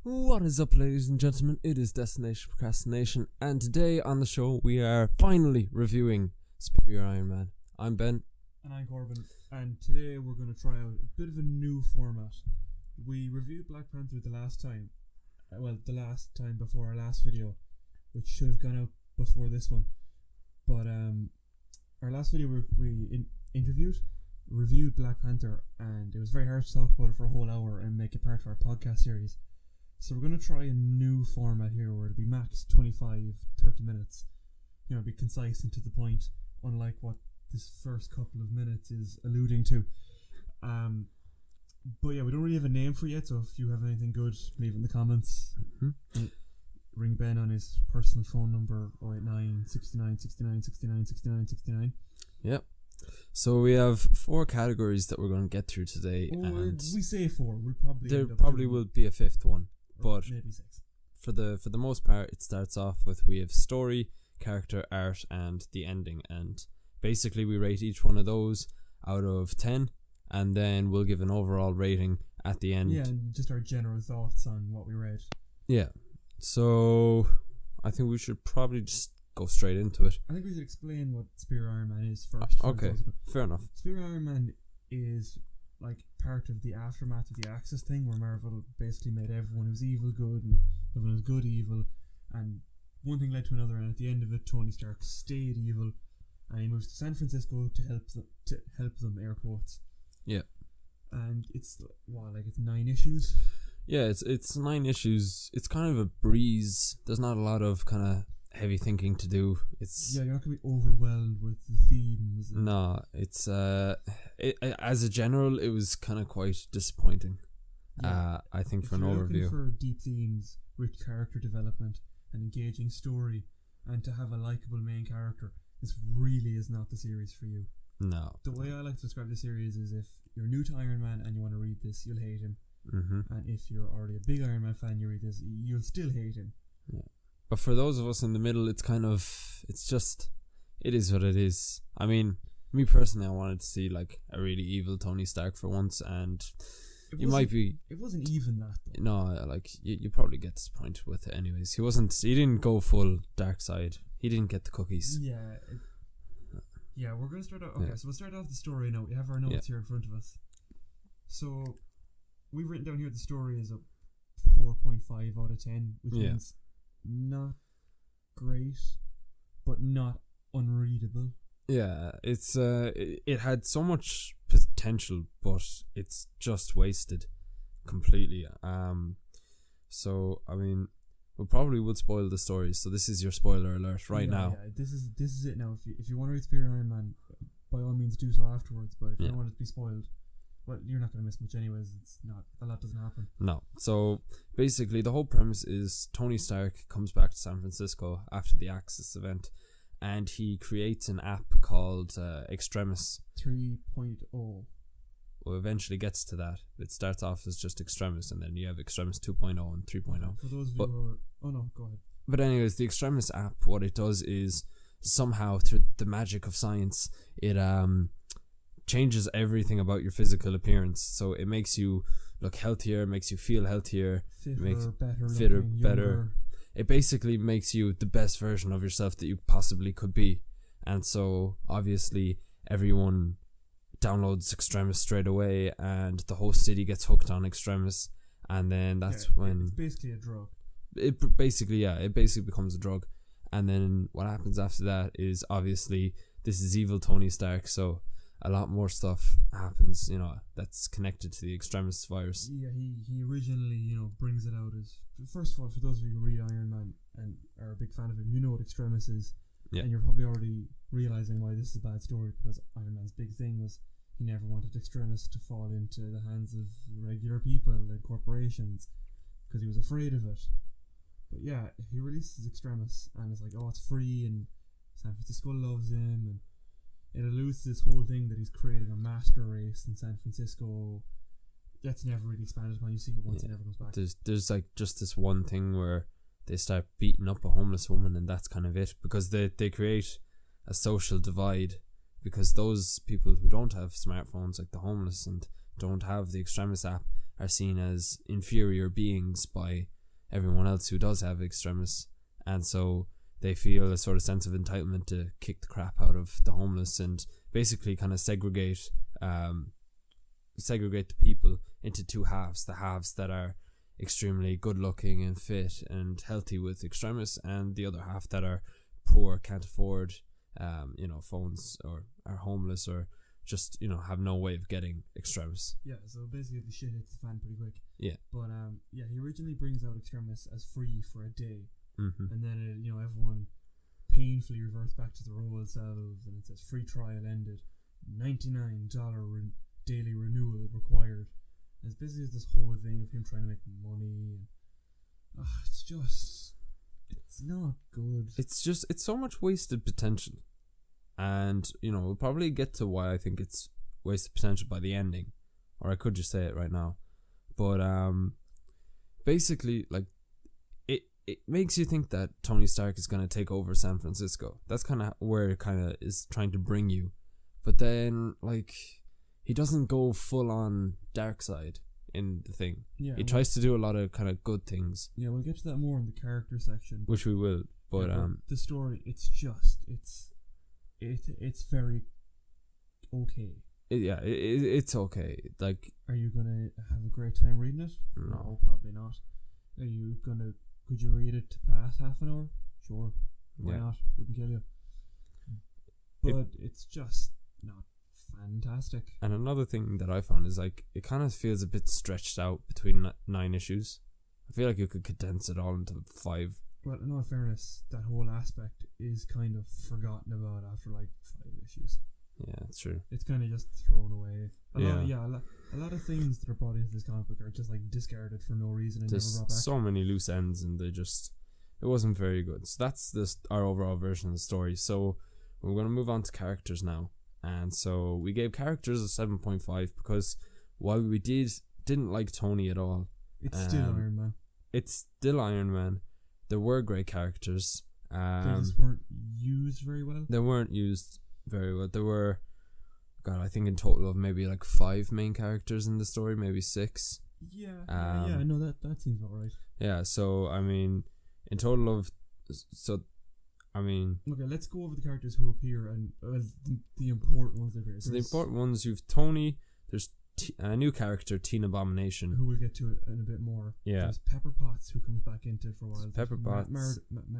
What is up, ladies and gentlemen? It is Destination Procrastination, and today on the show we are finally reviewing Superior Iron Man. I'm Ben. And I'm Corbin, and today we're going to try out a bit of a new format. We reviewed Black Panther the last time, the last time before our last video, which should have gone out before this one. But our last video we reviewed Black Panther, and it was very hard to talk about it for a whole hour and make it part of our podcast series. So we're going to try a new format here where it'll be max 25-30 minutes. You know, be concise and to the point, unlike what this first couple of minutes is alluding to. But yeah, we don't really have a name for it yet, so if you have anything good, leave it in the comments. Mm-hmm. Ring Ben on his personal phone number 089 69 69 69 69 69. Yep. So we have 4 categories that we're going to get through today, and we say 4. We'll probably there probably will be a 5th one, but maybe 6. For the most part, it starts off with we have story, character, art, and the ending, and basically we rate each one of those out of 10, and then we'll give an overall rating at the end. Yeah, and just our general thoughts on what we read. Yeah. So I think we should probably just go straight into it. I think we should explain what Superior Iron Man is first. Okay, fair enough. Superior Iron Man is like part of the aftermath of the Axis thing, where Marvel basically made everyone who's evil good and everyone who's good evil, and one thing led to another, and at the end of it, Tony Stark stayed evil, and he moves to San Francisco to help them, air quotes. Yeah. And it's 9 issues. Yeah, it's 9 issues. It's kind of a breeze. There's not a lot of kind of heavy thinking to do. You're not gonna be overwhelmed with the themes. No, it's as a general, it was kind of quite disappointing. Yeah. I think for an overview, looking for deep themes, rich character development, an engaging story, and to have a likable main character, this really is not the series for you. No. The way I like to describe the series is if you're new to Iron Man and you want to read this, you'll hate him. Mm-hmm. And if you're already a big Iron Man fan, you read this, you'll still hate him. Yeah. But for those of us in the middle, it is what it is. I mean, me personally, I wanted to see like a really evil Tony Stark for once, and it wasn't even that though. No, like you probably get disappointed with it anyways. He didn't go full dark side. He didn't get the cookies. Yeah, we're going to start out. Okay, so we'll start off the story now. We have our notes here in front of us. So we've written down here the story is a 4.5 out of 10, which means not great, but not unreadable. Yeah, it's it had so much potential, but it's just wasted completely. So I mean, we probably would spoil the story. So this is your spoiler alert now. Yeah, this is it now. If you want to read Superior Iron Man, by all means do so afterwards. But if you don't want it to be spoiled, well, you're not going to miss much anyways. It's not, a lot doesn't happen. No. So basically the whole premise is Tony Stark comes back to San Francisco after the Axis event, and he creates an app called Extremis 3.0. Well, eventually gets to that. It starts off as just Extremis, and then you have Extremis 2.0 and 3.0. For those of you who are... Oh no, go ahead. But anyways, the Extremis app, what it does is somehow through the magic of science, it changes everything about your physical appearance. So it makes you look healthier, makes you feel healthier, fitter, better. It basically makes you the best version of yourself that you possibly could be. And so obviously everyone downloads Extremis straight away, and the whole city gets hooked on Extremis, and then that's when it's basically a drug. It basically becomes a drug. And then what happens after that is obviously this is evil Tony Stark, so a lot more stuff happens, that's connected to the Extremis virus. Yeah, he originally, brings it out as, first of all, for those of you who read Iron Man and are a big fan of him, you know what Extremis is. Yeah. And you're probably already realising why this is a bad story, because Iron Man's big thing was he never wanted Extremis to fall into the hands of regular people and corporations, because he was afraid of it. But yeah, he releases Extremis, and it's like, oh, it's free, and San Francisco loves him, and it alludes to this whole thing that he's creating a master race in San Francisco. That's never really expanded upon. You see it once, it never goes back. There's like just this one thing where they start beating up a homeless woman, and that's kind of it, because they create a social divide, because those people who don't have smartphones, like the homeless, and don't have the Extremis app, are seen as inferior beings by everyone else who does have extremis, and so they feel a sort of sense of entitlement to kick the crap out of the homeless and basically kind of segregate the people into two halves: the halves that are extremely good looking and fit and healthy with extremis, and the other half that are poor, can't afford phones, or are homeless, or just have no way of getting extremis. Yeah, so basically the shit hits the fan pretty quick. Yeah. But he originally brings out extremis as free for a day, mm-hmm. and then everyone painfully reverts back to their old selves, and it says free trial ended, $99 daily renewal required. And it's basically this whole thing of him trying to make money, and it's not good. It's so much wasted potential. And, we'll probably get to why I think it's wasted potential by the ending. Or I could just say it right now. But, basically, like, it makes you think that Tony Stark is going to take over San Francisco. That's kind of where it kind of is trying to bring you. But then, like, he doesn't go full on dark side in the thing. Yeah, he tries to do a lot of kind of good things. Yeah, we'll get to that more in the character section. Which we will. But, the story, it's very okay. It's okay. Like, are you gonna have a great time reading it? No, probably not. Could you read it to pass half an hour? Sure. Why not? Wouldn't kill you. But it's just not fantastic. And another thing that I found is, like, it kind of feels a bit stretched out between 9 issues. I feel like you could condense it all into 5. Well, in all fairness, that whole aspect is kind of forgotten about after like 5 issues. Yeah, that's true. It's kind of just thrown away. A lot of things that are brought into this comic book are just like discarded for no reason and There's never brought back. So many loose ends, and it wasn't very good. So that's our overall version of the story. So we're going to move on to characters now. And so we gave characters a 7.5 because while we didn't like Tony at all, it's still Iron Man. It's still Iron Man. There were great characters. They just weren't used very well. They weren't used very well. There were, I think in total of maybe like 5 main characters in the story, maybe 6. Yeah, no, that seems about right. Yeah, so I mean, in total of, okay, let's go over the characters who appear and the important ones that appear. So the important ones, you've Tony. There's a new character, Teen Abomination, who we'll get to it in a bit more. Yeah. There's Pepper Potts, who comes back into it for a while. Pepper Potts. Matt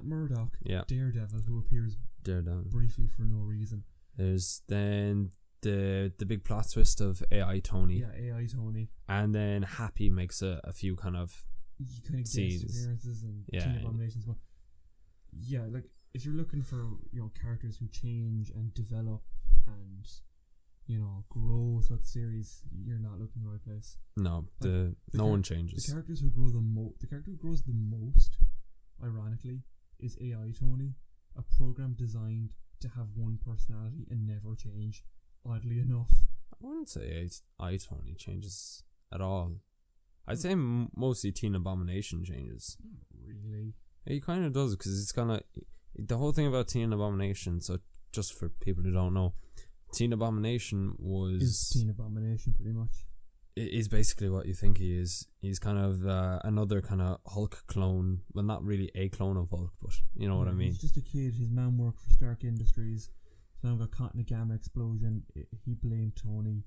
Murdock. Yeah. Daredevil, who appears briefly for no reason. There's then the big plot twist of AI Tony. Yeah, AI Tony. And then Happy makes a few kind of scenes. Appearances and Teen Abominations. Yeah, like if you're looking for characters who change and develop and grow throughout the series, you're not looking in the right place. No, no one changes. The characters who grow the character who grows the most, ironically, is AI Tony, a program designed to have one personality and never change. Oddly enough, I wouldn't say AI Tony changes at all. I'd say mostly Teen Abomination changes. Not really. He kind of does, because it's kind of the whole thing about Teen Abomination. So just for people who don't know, Teen Abomination is Teen Abomination pretty much. It is basically what you think he is. He's kind of another kind of Hulk clone. Well, not really a clone of Hulk, but you know what I mean. He's just a kid. His mom worked for Stark Industries. His mom got caught in a gamma explosion. He blamed Tony.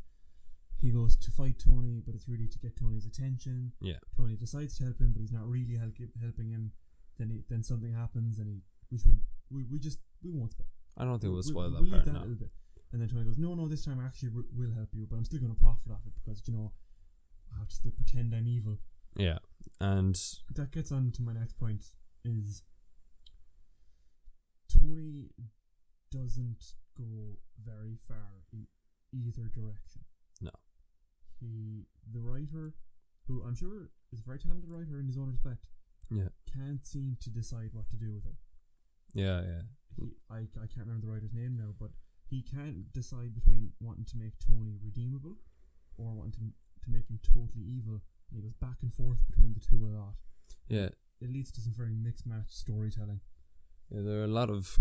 He goes to fight Tony, but it's really to get Tony's attention. Yeah. Tony decides to help him, but he's not really helping him. Then something happens, and we won't spoil. I don't think we'll spoil that we'll part. Leave that a little bit. And then Tony goes, no, this time I actually will help you, but I'm still going to profit off it because I have to still pretend I'm evil. Yeah, and that gets on to my next point. Is Tony doesn't go very far in either direction. No. The writer, who I'm sure is a very talented writer in his own respect, can't seem to decide what to do with it. Yeah. I can't remember the writer's name now, but he can't decide between wanting to make Tony redeemable or wanting to make him totally evil. And he goes back and forth between the two a lot. Yeah. It leads to some very mixed match storytelling. Yeah, there are a lot of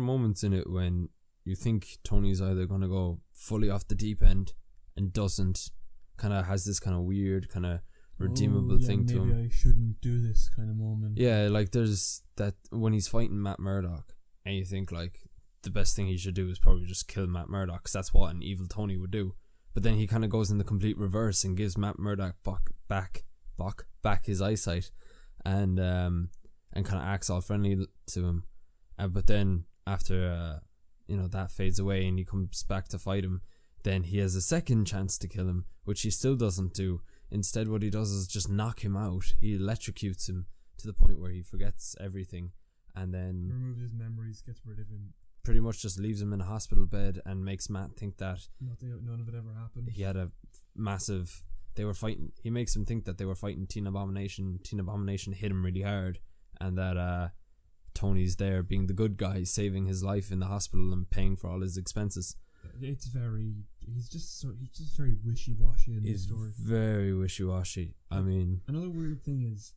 moments in it when you think Tony's either going to go fully off the deep end and doesn't, kind of has this kind of weird kind of redeemable thing to him. Maybe I shouldn't do this kind of moment. Yeah, like there's that when he's fighting Matt Murdock, and you think like the best thing he should do is probably just kill Matt Murdock, because that's what an evil Tony would do. But then he kind of goes in the complete reverse and gives Matt Murdock back his eyesight, and kind of acts all friendly to him. But then after that fades away and he comes back to fight him, then he has a second chance to kill him, which he still doesn't do. Instead, what he does is just knock him out. He electrocutes him to the point where he forgets everything, and then removes his memories, gets rid of him. Pretty much just leaves him in a hospital bed and makes Matt think that none of it ever happened. He had a massive... They were fighting... He makes him think that they were fighting Teen Abomination. Teen Abomination hit him really hard, and that Tony's there being the good guy, saving his life in the hospital and paying for all his expenses. It's very... He's just very wishy-washy in the story. Very wishy-washy. I mean... Another weird thing is,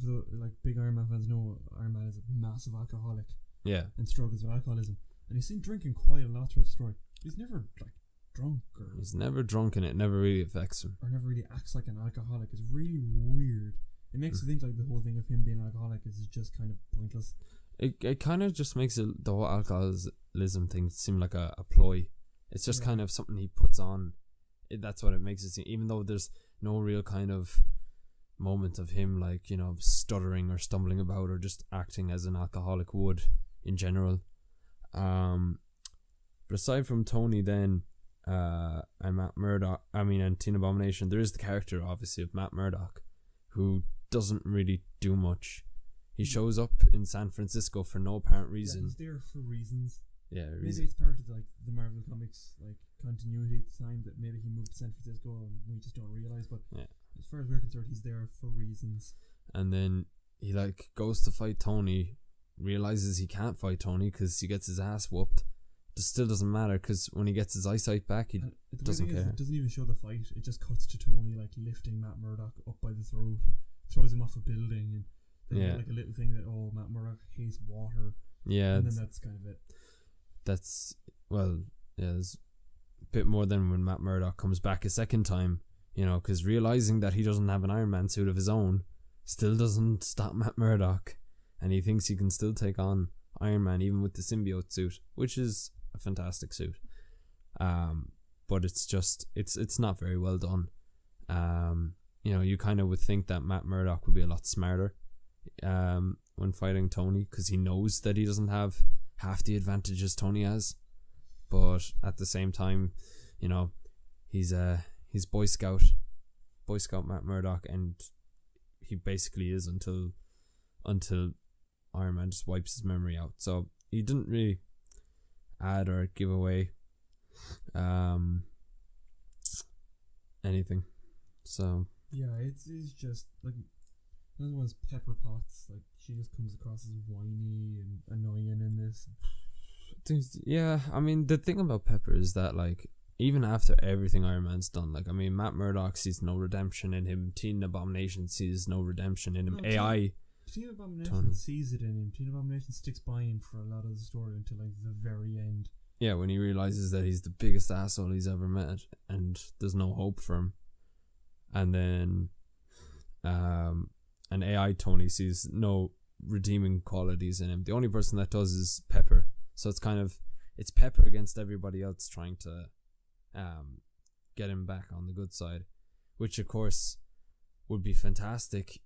like big Iron Man fans know, Iron Man is a massive alcoholic. Yeah. And struggles with alcoholism. And he's seen drinking quite a lot throughout the story. He's never like drunk or... He's never drunk, and it never really affects him. Or never really acts like an alcoholic. It's really weird. It makes you think like the whole thing of him being an alcoholic is just kind of pointless. It kind of just makes the whole alcoholism thing seem like a ploy. It's just kind of something he puts on. That's what it makes it seem. Even though there's no real kind of moment of him like, stuttering or stumbling about or just acting as an alcoholic would in general. But aside from Tony then, and Matt Murdock, and Teen Abomination, there is the character obviously of Matt Murdock, who doesn't really do much. He shows up in San Francisco for no apparent reason. He's there for reasons. Yeah, maybe it's part of like the Marvel Comics like continuity at the time that maybe he moved to San Francisco and we just don't realize. But as far as we're concerned, he's there for reasons. And then he like goes to fight Tony, realizes he can't fight Tony because he gets his ass whooped. It still doesn't matter because when he gets his eyesight back, he doesn't care. It doesn't even show the fight. It just cuts to Tony like lifting Matt Murdock up by the throat, throws him off a building, and then like a little thing that Matt Murdock hates water. Yeah, and then that's kind of it. That's there's a bit more than when Matt Murdock comes back a second time, because realizing that he doesn't have an Iron Man suit of his own still doesn't stop Matt Murdock, and he thinks he can still take on Iron Man even with the symbiote suit, which is a fantastic suit. But it's just it's not very well done. You kind of would think that Matt Murdock would be a lot smarter when fighting Tony, because he knows that he doesn't have half the advantages Tony has, but at the same time, he's Boy Scout Matt Murdock, and he basically is until Iron Man just wipes his memory out. So he didn't really add or give away anything. So it's just like another one's Pepper Potts. Like she just comes across as whiny and annoying in this. Yeah, the thing about Pepper is that like even after everything Iron Man's done, like Matt Murdock sees no redemption in him. Teen Abomination sees no redemption in him. Teen Abomination sees it in him. Teen Abomination sticks by him for a lot of the story until like the very end. Yeah, when he realizes that he's the biggest asshole he's ever met and there's no hope for him. And then and AI Tony sees no redeeming qualities in him. The only person that does is Pepper. So it's Pepper against everybody else trying to get him back on the good side, which of course would be fantastic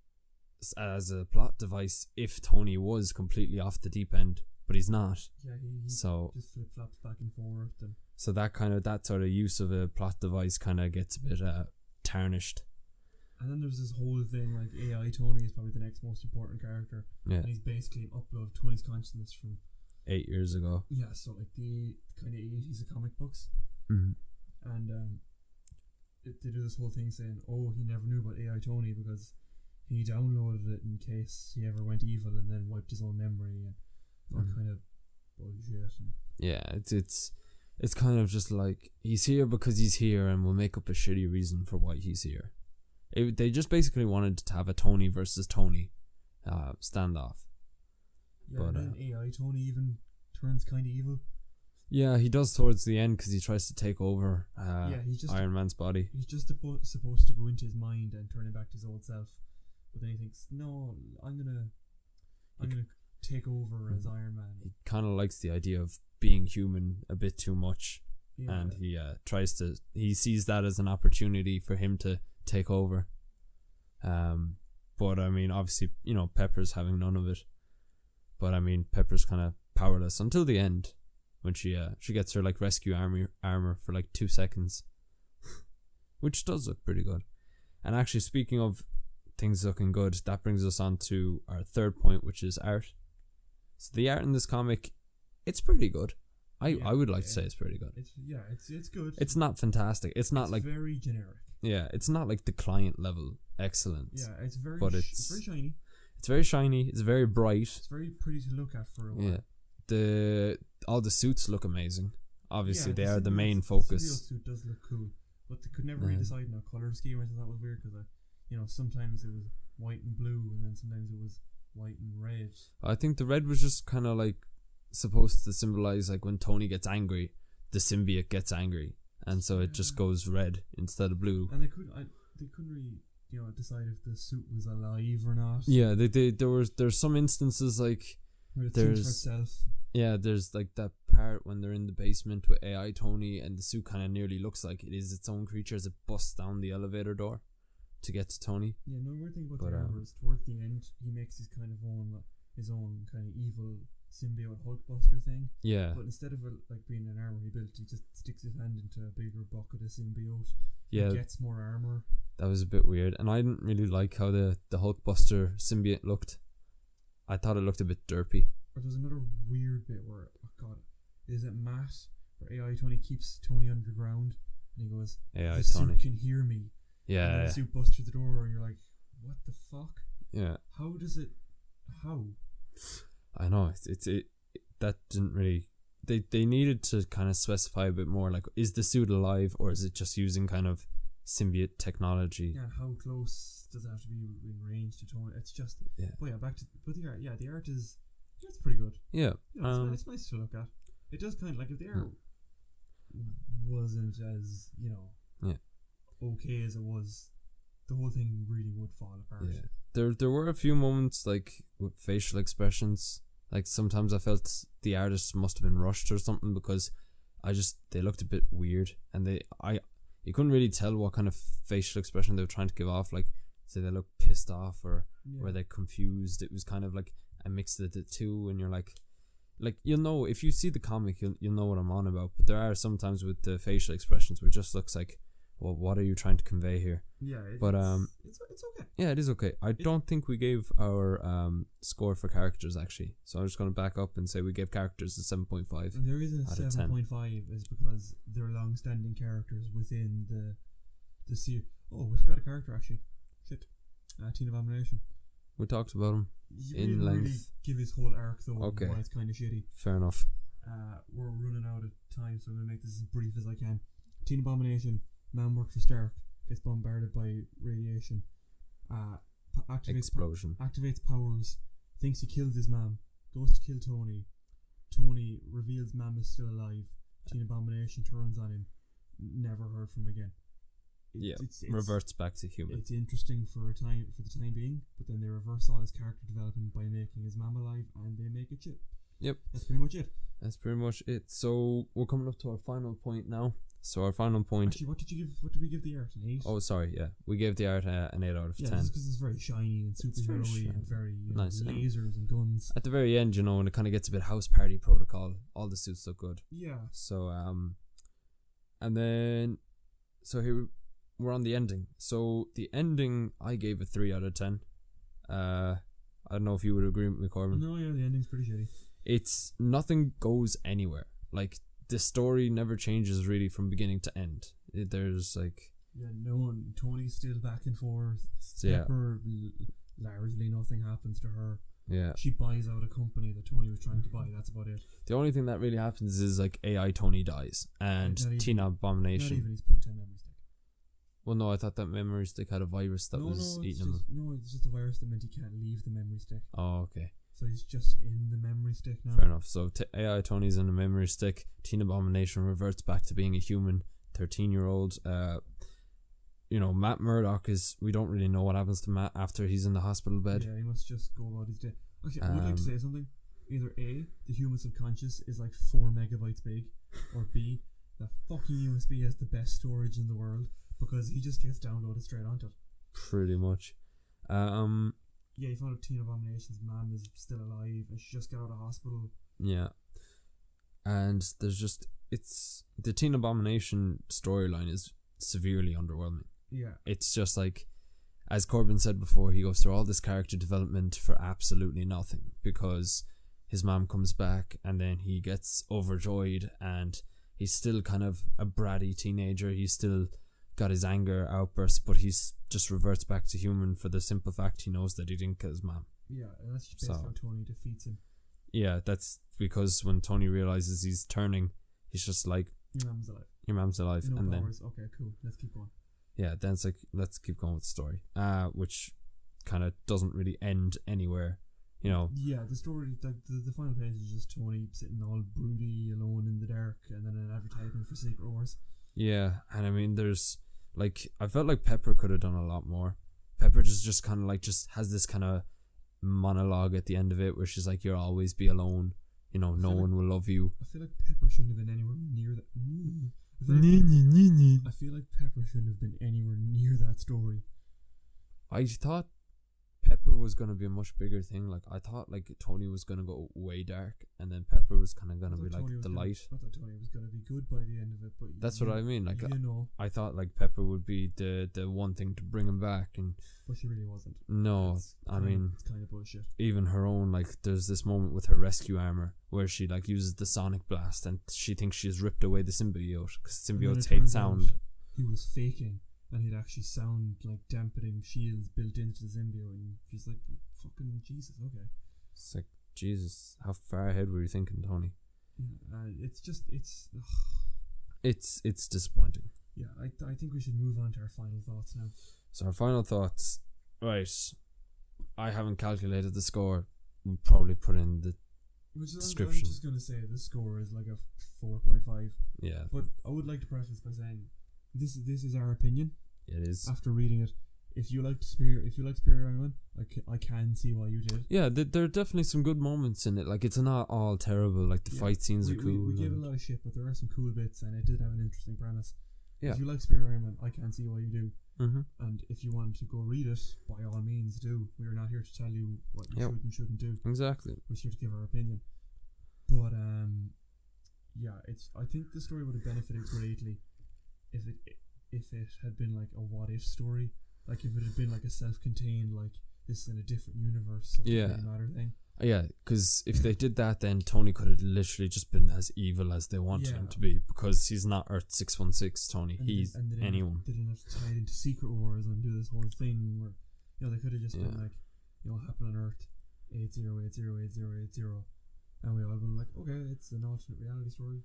as a plot device if Tony was completely off the deep end, but he's not. Yeah, he so just flip flops back and forth. So that sort of use of a plot device kind of gets a bit tarnished. And then there's this whole thing like AI Tony is probably the next most important character. Yeah. And he's basically an upload of Tony's consciousness from 8 years ago. Yeah, so like the kind of 80s of comic books. Mm-hmm. And they do this whole thing saying, he never knew about AI Tony because he downloaded it in case he ever went evil and then wiped his own memory and all kind of bullshit. Yeah, it's kind of just like he's here because he's here and we'll make up a shitty reason for why he's here. They just basically wanted to have a Tony versus Tony standoff. Yeah, but, and then AI Tony even turns kind of evil. Yeah, he does towards the end because he tries to take over Iron Man's body. He's just supposed to go into his mind and turn him back to his old self. But then he thinks, no, I'm gonna take over as Iron Man. He kind of likes the idea of being human a bit too much. Yeah. And he sees that as an opportunity for him to take over. But I mean, obviously, Pepper's having none of it. But I mean, Pepper's kind of powerless until the end, when she gets her like rescue armor for like 2 seconds, which does look pretty good. And actually, speaking of things looking good, that brings us on to our third point, which is art. So the art in this comic, it's pretty good. I would like to say it's pretty good. It's good. It's not fantastic. It's very generic. Yeah, it's not like the client level excellent. Yeah, it's very shiny. It's very shiny. It's very bright. It's very pretty to look at for a while. Yeah, all the suits look amazing. Obviously, they are the main focus. The suit does look cool, but they could never really decide on a color scheme. I thought that was weird because sometimes it was white and blue, and then sometimes it was white and red. I think the red was just kind of like supposed to symbolize like when Tony gets angry, the symbiote gets angry, and so it just goes red instead of blue. And they couldn't really decide if the suit was alive or not. Yeah, there's some instances like where it thinks for itself. Yeah, there's like that part when they're in the basement with AI Tony, and the suit kind of nearly looks like it is its own creature as it busts down the elevator door to get to Tony. Yeah, no weird thing about the armor is towards the end he makes his own kind of evil symbiote Hulkbuster thing. Yeah. But instead of being an armor he built, he just sticks his hand into a bigger bucket of symbiote. Yeah. He gets more armor. That was a bit weird, and I didn't really like how the Hulkbuster symbiote looked. I thought it looked a bit derpy. Or there's another weird bit where, is it Matt where AI Tony keeps Tony underground and he goes, AI the Tony suit can hear me. Yeah. And the suit busts through the door and you're like, what the fuck? Yeah. How? I know it that didn't really. They needed to kind of specify a bit more. Like, is the suit alive or is it just using kind of symbiote technology? Yeah. How close does it have to be in range to Tony? It's just. Yeah. But yeah, back to the art. Yeah, the art is. It's pretty good. Yeah. It's nice to look at. It does kind of like if the art wasn't as okay as it was, the whole thing really would fall apart. Yeah. There were a few moments like with facial expressions. Like sometimes I felt the artist must have been rushed or something because they looked a bit weird, and you couldn't really tell what kind of facial expression they were trying to give off. Like, say they looked pissed off or were they confused. It was kind of like a mix of the two, and you're like you'll know if you see the comic, you'll know what I'm on about. But there are sometimes with the facial expressions where it just looks like, well, what are you trying to convey here? Yeah, it's okay. Yeah, it is okay. I don't think we gave our score for characters actually, so I'm just going to back up and say we gave characters a 7.5. And the reason it's 7.5 is because they're long-standing characters within the series. Oh, we forgot a character actually. Shit, Teen Abomination. We talked about him in length. Really give his whole arc though. Okay, why it's kind of shitty. Fair enough. We're running out of time, so I'm gonna make this as brief as I can. Teen Abomination. Man works for Stark, gets bombarded by radiation, activates powers, thinks he killed his mom, goes to kill Tony. Tony reveals mom is still alive. Teen Abomination turns on him, never heard from again. It's reverts back to human. It's interesting for the time being, but then they reverse all his character development by making his mom alive, and they make it shit. Yep, that's pretty much it. So we're coming up to our final point now. So our final point. Actually, what did we give the art? An 8? Oh, sorry, yeah, we gave the art an 8 out of 10. Yeah, because it's very shiny and superhero-y and very nice, lasers and guns. At the very end, and it kind of gets a bit House Party Protocol. All the suits look good. Yeah. So and then here we're on the ending. So the ending, I gave a 3 out of 10. I don't know if you would agree with me, Corbin. No, yeah, the ending's pretty shitty. It's nothing goes anywhere. Like, the story never changes really from beginning to end. There's like... Yeah, no one... Tony's still back and forth. Yeah. Pepper, largely nothing happens to her. Yeah. She buys out a company that Tony was trying to buy. That's about it. The only thing that really happens is like AI Tony dies. And Teen Abomination... Not even, he's put to a memory stick. Well, no, I thought that memory stick had a virus that was eating him. No, it's just a virus that meant he can't leave the memory stick. Oh, okay. So he's just in the memory stick now. Fair enough. So AI Tony's in the memory stick. Teen Abomination reverts back to being a human 13-year-old. Matt Murdock we don't really know what happens to Matt after he's in the hospital bed. Yeah, he must just go about his day. Okay, I would like to say something. Either A, the human subconscious is like 4 megabytes big, or B, the fucking USB has the best storage in the world because he just gets downloaded straight onto it. Pretty much. Yeah, he found out Teen Abomination's mom is still alive and she just got out of hospital. Yeah. And there's the Teen Abomination storyline is severely underwhelming. Yeah. It's just like, as Corbin said before, he goes through all this character development for absolutely nothing because his mom comes back and then he gets overjoyed and he's still kind of a bratty teenager. He's still got his anger outbursts, but he's just reverts back to human for the simple fact he knows that he didn't kill his mom. Yeah, and that's just basically how Tony defeats him. Yeah, that's because when Tony realizes he's turning, he's just like, your mom's alive. Your mom's alive. No and powers. Then, okay, cool. Let's keep going. Yeah, then it's like, let's keep going with the story. Which kind of doesn't really end anywhere, Yeah, the story, the final page is just Tony sitting all broody, alone in the dark, and then an advertisement for Secret Wars. Yeah, and I mean, there's, like, I felt like Pepper could have done a lot more. Pepper just kind of like, just has this kind of monologue at the end of it where she's like, you'll always be alone, no one will love you. I feel like Pepper shouldn't have been anywhere near that. I feel like Pepper shouldn't have been anywhere near that story. I thought Pepper was going to be a much bigger thing. Like, I thought, like, Tony was going to go way dark, and then Pepper was kind of going to be, like, the light. I thought Tony was going to be good by the end of it, but... That's what I mean. Like, I thought, like, Pepper would be the one thing to bring him back, and... But she really wasn't. No, it's kind of bullshit. Even her own, like, there's this moment with her rescue armor, where she, like, uses the sonic blast, and she thinks she's ripped away the symbiote, because symbiotes hate sound. He was faking. And he'd actually sound like dampening shields built into the symbiote, and she's like, fucking Jesus, okay. It's like, Jesus, how far ahead were you thinking, Tony? Yeah, it's disappointing. Yeah, I think we should move on to our final thoughts now. So our final thoughts, right, I haven't calculated the score. We'll probably put in the description. I'm just going to say the score is like a 4.5. Yeah. But I would like to preface by saying, this is our opinion. It is. After reading it, if you liked Superior Iron, I can see why you did. Yeah, there are definitely some good moments in it. Like, it's not all terrible. Like, the fight scenes are cool. We gave a lot of shit, but there are some cool bits, and it did have an interesting premise. Yeah. If you like Superior Iron, I can see why you do. Mm-hmm. And if you want to go read it, by all means do. We're not here to tell you what you should and shouldn't do. Exactly. We're here to give our opinion. But I think the story would have benefited greatly if it had been like a what if story, like if it had been like a self-contained, like this is in a different universe, so it doesn't matter thing. Yeah, because if they did that, then Tony could have literally just been as evil as they wanted him to be, because he's not Earth 616 Tony. He's anyone. They didn't have to tie it into Secret Wars and do this whole thing where they could have just been like, happen on Earth 80808080, and we all been like, okay, it's an alternate reality story.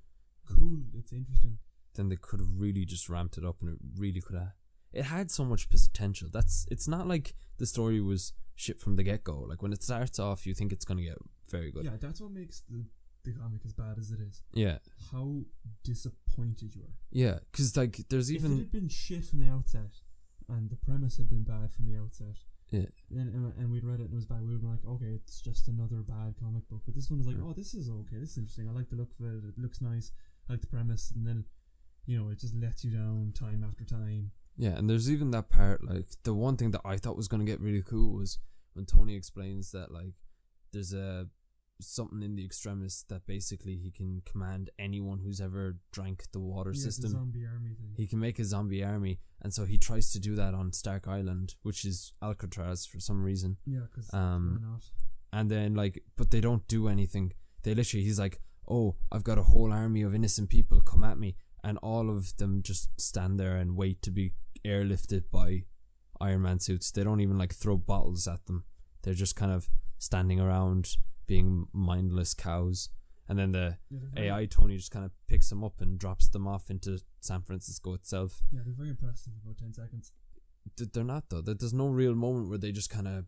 Cool, it's interesting. Then they could have really just ramped it up, and it really could have. It had so much potential. It's not like the story was shit from the get-go. Like, when it starts off, you think it's going to get very good. Yeah, that's what makes the comic as bad as it is. Yeah. How disappointed you are. Yeah, because, like, there's even... If it had been shit from the outset, and the premise had been bad from the outset, and we'd read it and it was bad, we would be like, okay, it's just another bad comic book. But this one is like, oh, this is okay, this is interesting, I like the look of it, it looks nice, I like the premise, and then, it just lets you down time after time. Yeah, and there's even that part, like, the one thing that I thought was going to get really cool was when Tony explains that, like, there's something in the Extremis that basically he can command anyone who's ever drank the water system. The zombie army thing. He can make a zombie army, and so he tries to do that on Stark Island, which is Alcatraz for some reason. Yeah, because why not? And then, like, but they don't do anything. They literally, he's like, oh, I've got a whole army of innocent people, come at me. And all of them just stand there and wait to be airlifted by Iron Man suits. They don't even, like, throw bottles at them. They're just kind of standing around being mindless cows. And then the AI Tony just kind of picks them up and drops them off into San Francisco itself. Yeah, they're very impressive for about 10 seconds. they're not though. There's no real moment where they just kind of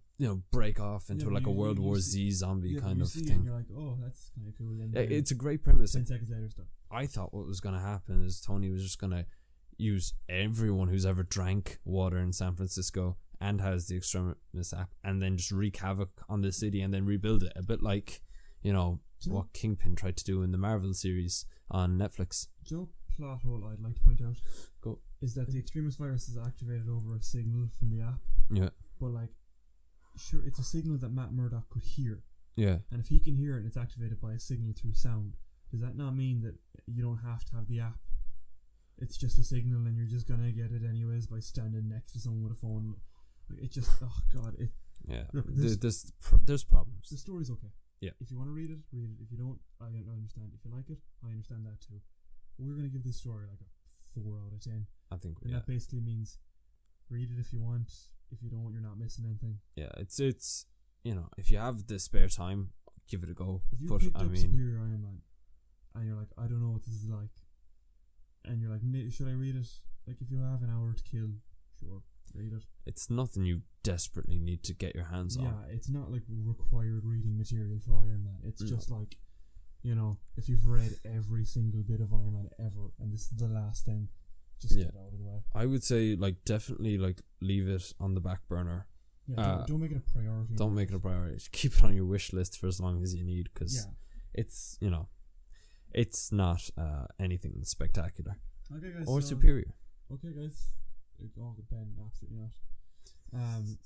break off into like a World War Z zombie kind of thing. And you're like, oh, that's kind of cool. And it's a great premise. 10 seconds later, stuff. I thought what was going to happen is Tony was just going to use everyone who's ever drank water in San Francisco and has the extremis app, and then just wreak havoc on the city and then rebuild it. A bit like, what Kingpin tried to do in the Marvel series on Netflix. Joe, plot hole I'd like to point out Go. is that the extremist virus is activated over a signal from the app. Yeah. But like, sure, it's a signal that Matt Murdock could hear. Yeah. And if he can hear it and it's activated by a signal through sound, does that not mean that you don't have to have the app? It's just a signal and you're just gonna get it anyways by standing next to someone with a phone. Like, it just, oh god, it. Yeah. Look, there's problems. The story's okay. Yeah. If you want to read it, read it. If you don't, I understand. If you like it, I understand that too. But we're gonna give this story like a 4 out of 10. I think. And that basically means read it if you want. If you don't, you're not missing anything. Yeah, it's if you have the spare time, give it a go. If you picked up Superior Iron Man and you're like, I don't know what this is like, and you're like, should I read it? Like, if you have an hour to kill, sure, read it. It's nothing you desperately need to get your hands on. Yeah, it's not like required reading material for Iron Man. It's just like, if you've read every single bit of Iron Man ever, and this is the last thing, just get out of the way. I would say definitely leave it on the back burner. Yeah, don't make it a priority. Don't make it a priority. Keep it on your wish list for as long as you need, because it's it's not anything spectacular. Okay, guys. Or superior. Okay, guys. Oh, Ben, absolutely not.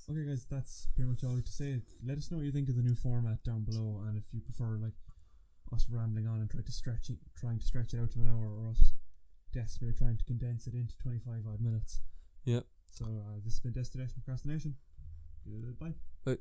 Okay, guys, that's pretty much all I have to say. Let us know what you think of the new format down below, and if you prefer us rambling on and trying to stretch it out to an hour, or us desperately trying to condense it into 25 odd minutes. Yep. So this has been Destination Procrastination. Goodbye. Bye.